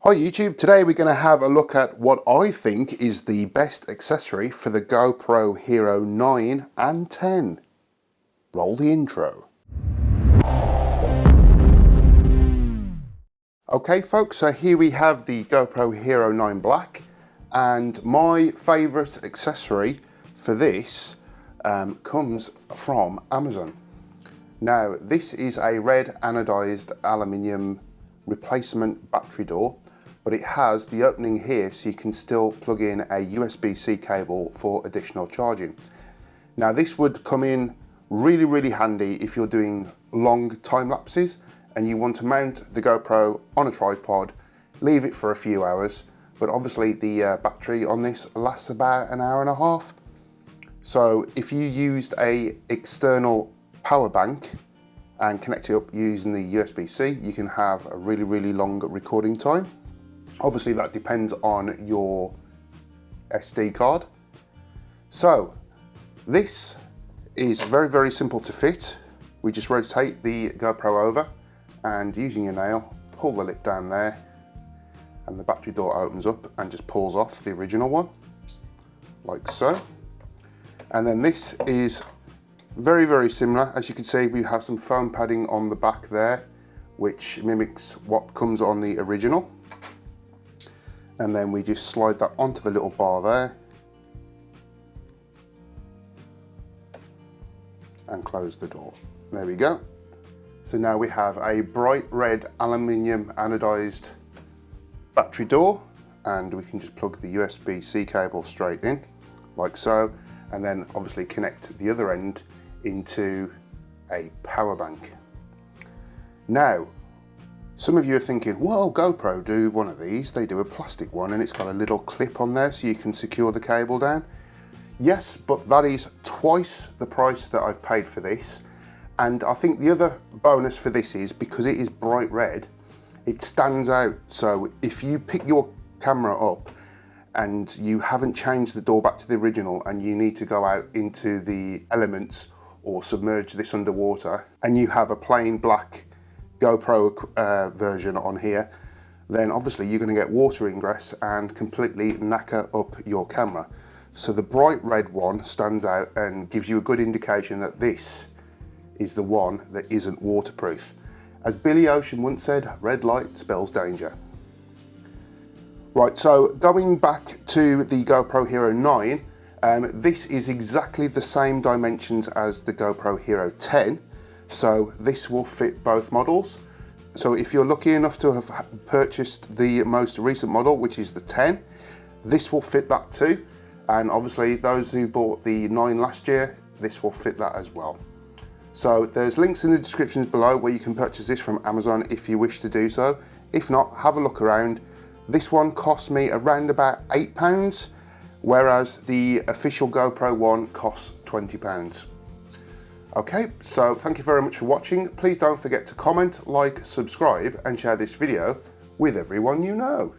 Hi YouTube, today we're going to have a look at what I think is the best accessory for the GoPro Hero 9 and 10. Roll the intro. Okay folks, so here we have the GoPro Hero 9 Black, and my favourite accessory for this comes from Amazon. Now this is a red anodised aluminium replacement battery door, but it has the opening here so you can still plug in a USB-C cable for additional charging. Now this would come in really handy if you're doing long time lapses and you want to mount the GoPro on a tripod, leave it for a few hours, but obviously the battery on this lasts about an hour and a half. So if you used a external power bank and connect it up using the USB-C, you can have a really long recording time. Obviously that depends on your SD card. So this is very simple to fit. We just rotate the GoPro over and using your nail, pull the lip down there and the battery door opens up and just pulls off the original one, like so. And then this is very similar. As you can see, we have some foam padding on the back there, which mimics what comes on the original. And then we just slide that onto the little bar there and close the door. There we go. So now we have a bright red aluminium anodised battery door, and we can just plug the USB-C cable straight in like so, and then obviously connect the other end into a power bank. Now some of you are thinking, well, GoPro do one of these, they do a plastic one and it's got a little clip on there so you can secure the cable down. Yes, but that is twice the price that I've paid for this. And I think the other bonus for this is because it is bright red, it stands out. So if you pick your camera up and you haven't changed the door back to the original and you need to go out into the elements or submerge this underwater and you have a plain black GoPro version on here, then obviously you're going to get water ingress and completely knacker up your camera. So the bright red one stands out and gives you a good indication that this is the one that isn't waterproof. As Billy Ocean once said, red light spells danger. Right, so going back to the GoPro Hero 9, this is exactly the same dimensions as the GoPro Hero 10. So this will fit both models. So if you're lucky enough to have purchased the most recent model, which is the 10, this will fit that too. And obviously those who bought the 9 last year, this will fit that as well. So there's links in the descriptions below where you can purchase this from Amazon if you wish to do so. If not, have a look around. This one cost me around about £8, whereas the official GoPro one costs £20. Okay, so thank you very much for watching. Please don't forget to comment, like, subscribe, and share this video with everyone you know.